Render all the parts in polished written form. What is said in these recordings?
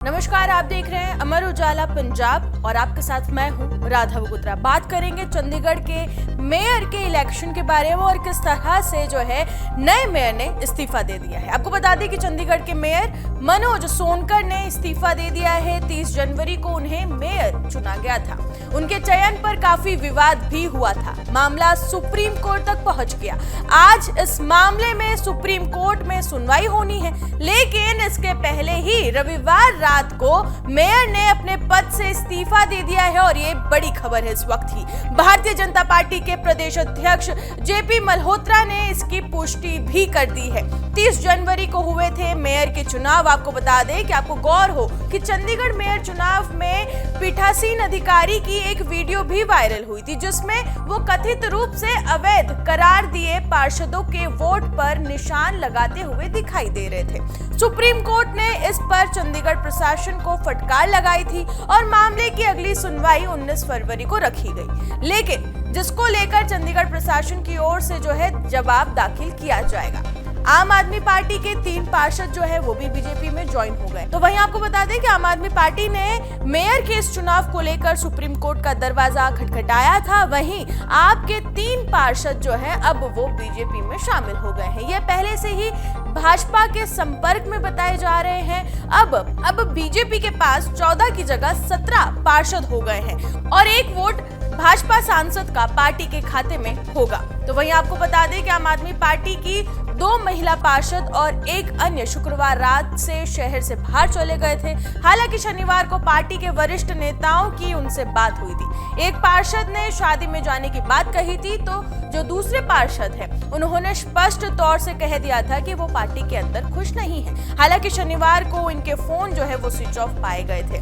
नमस्कार, आप देख रहे हैं अमर उजाला पंजाब और आपके साथ मैं हूं राधा बगुत्रा। बात करेंगे चंडीगढ़ के मेयर के इलेक्शन के बारे में और किस तरह से जो है नए मेयर ने इस्तीफा दे दिया है। आपको बता दें कि चंडीगढ़ के मेयर मनोज सोनकर ने इस्तीफा दे दिया है। 30 जनवरी को उन्हें मेयर चुना गया था। उनके चयन पर काफी विवाद भी हुआ था। मामला सुप्रीम कोर्ट तक पहुंच गया। आज इस मामले में सुप्रीम कोर्ट में सुनवाई होनी है, लेकिन इसके पहले ही रविवार रात को मेयर ने अपने पद से इस्तीफा दे दिया है और ये बड़ी खबर है। इस वक्त ही भारतीय जनता पार्टी के प्रदेश अध्यक्ष जेपी मल्होत्रा ने इसकी पुष्टि भी कर दी है। 30 जनवरी को हुए थे मेयर के चुनाव। आपको बता दें कि आपको गौर हो कि चंडीगढ़ मेयर चुनाव में पीठासीन अधिकारी की एक वीडियो भी वायरल हुई थी, जिसमें वो कथित रूप से अवैध करार दिए पार्षदों के वोट पर निशान लगाते हुए दिखाई दे रहे थे। सुप्रीम कोर्ट ने इस पर चंडीगढ़ प्रशासन को फटकार लगाई थी और मामले की अगली सुनवाई 19 फरवरी को रखी गई, लेकिन जिसको लेकर चंडीगढ़ प्रशासन की ओर से जो है जवाब दाखिल किया जाएगा। आम आदमी पार्टी के 3 पार्षद जो है वो भी बीजेपी में ज्वाइन हो गए। तो वहीं आपको बता दें कि आम आदमी पार्टी ने मेयर के इस चुनाव को लेकर सुप्रीम कोर्ट का दरवाजा खटखटाया था। वहीं आपके 3 पार्षद जो है अब वो बीजेपी में शामिल हो गए हैं। ये पहले से ही भाजपा के संपर्क में बताए जा रहे हैं। अब बीजेपी के पास 14 की जगह 17 पार्षद हो गए हैं और एक वोट भाजपा सांसद का पार्टी के खाते में होगा। तो वहीं आपको बता दें कि आम आदमी पार्टी की 2 महिला पार्षद और एक अन्य शुक्रवार रात से शहर से बाहर चले गए थे। हालांकि शनिवार को पार्टी के वरिष्ठ नेताओं की उनसे बात हुई थी। एक पार्षद ने शादी में जाने की बात कही थी, तो जो दूसरे पार्षद हैं उन्होंने स्पष्ट तौर से कह दिया था कि वो पार्टी के अंदर खुश नहीं है। हालांकि शनिवार को इनके फोन जो है वो स्विच ऑफ पाए गए थे।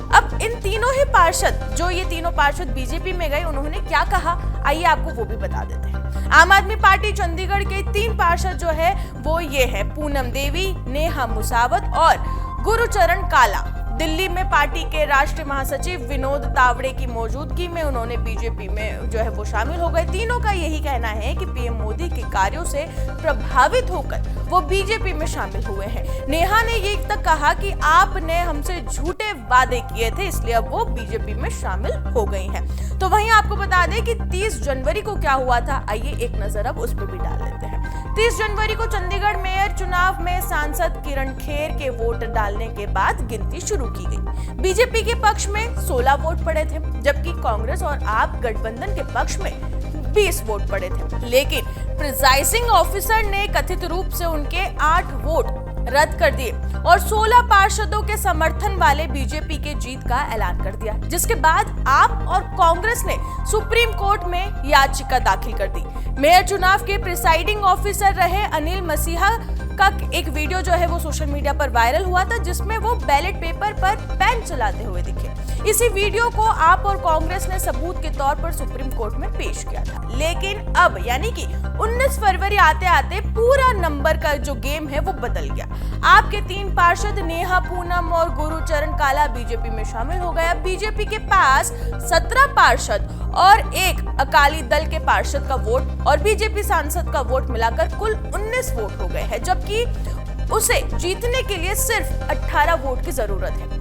अब इन तीनों ही पार्षद, जो ये तीनों पार्षद बीजेपी में गए, उन्होंने क्या कहा आइए आपको वो भी बता देते हैं। आम आदमी पार्टी चंडीगढ़ के 3 पार्षद जो है वो ये है पूनम देवी, नेहा मुसावत और गुरुचरण काला। दिल्ली में पार्टी के राष्ट्रीय महासचिव विनोद तावड़े की मौजूदगी में उन्होंने बीजेपी में जो है वो शामिल हो गए। तीनों का यही कहना है कि पीएम मोदी के कार्यों से प्रभावित होकर वो बीजेपी में शामिल हुए हैं। नेहा ने ये तक कहा कि आपने हमसे झूठे वादे किए थे, इसलिए अब वो बीजेपी में शामिल हो गई हैं। तो वहीं आपको बता दें कि 30 जनवरी को क्या हुआ था, आइए एक नजर अब उस पर भी डाल लेते हैं। 30 जनवरी को चंडीगढ़ मेयर चुनाव में सांसद किरण खेर के वोट डालने के बाद गिनती शुरू की गई। बीजेपी के पक्ष में 16 वोट पड़े थे, जबकि कांग्रेस और आप गठबंधन के पक्ष में 20 वोट पड़े थे। लेकिन प्रिजाइडिंग ऑफिसर ने कथित रूप से उनके 8 वोट रद्द कर दिए और 16 पार्षदों के समर्थन वाले बीजेपी के जीत का ऐलान कर दिया, जिसके बाद आप और कांग्रेस ने सुप्रीम कोर्ट में याचिका दाखिल कर दी। मेयर चुनाव के प्रिसाइडिंग ऑफिसर रहे अनिल मसीहा का एक वीडियो जो है वो सोशल मीडिया पर वायरल हुआ था, जिसमें वो बैलेट पेपर पर पेन चलाते हुए दिखे। इसी वीडियो को आप और कांग्रेस ने सबूत के तौर पर सुप्रीम कोर्ट में पेश किया था। लेकिन अब यानी कि 19 फरवरी आते आते पूरा नंबर का जो गेम है वो बदल गया। आपके 3 पार्षद नेहा, पूनम और गुरुचरण काला बीजेपी में शामिल हो गए। अब बीजेपी के पास 17 पार्षद और एक अकाली दल के पार्षद का वोट और बीजेपी सांसद का वोट मिलाकर कुल 19 वोट हो गए हैं, जबकि उसे जीतने के लिए सिर्फ 18 वोट की जरूरत है।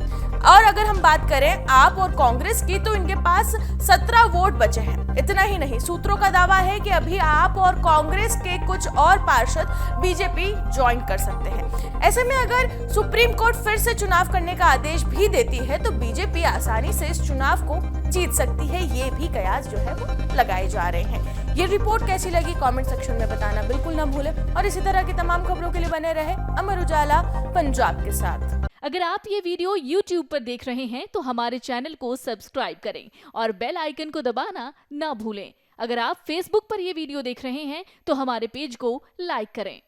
और अगर हम बात करें आप और कांग्रेस की, तो इनके पास 17 वोट बचे हैं। इतना ही नहीं, सूत्रों का दावा है कि अभी आप और कांग्रेस के कुछ और पार्षद बीजेपी ज्वाइन कर सकते हैं। ऐसे में अगर सुप्रीम कोर्ट फिर से चुनाव करने का आदेश भी देती है तो बीजेपी आसानी से इस चुनाव को जीत सकती है। ये भी कयास जो है वो लगाए जा रहे हैं। ये रिपोर्ट कैसी लगी कमेंट सेक्शन में बताना बिल्कुल ना भूलें और इसी तरह की तमाम खबरों के लिए बने रहे अमर उजाला पंजाब के साथ। अगर आप ये वीडियो YouTube पर देख रहे हैं तो हमारे चैनल को सब्सक्राइब करें और बेल आइकन को दबाना ना भूलें। अगर आप Facebook पर ये वीडियो देख रहे हैं तो हमारे पेज को लाइक करें।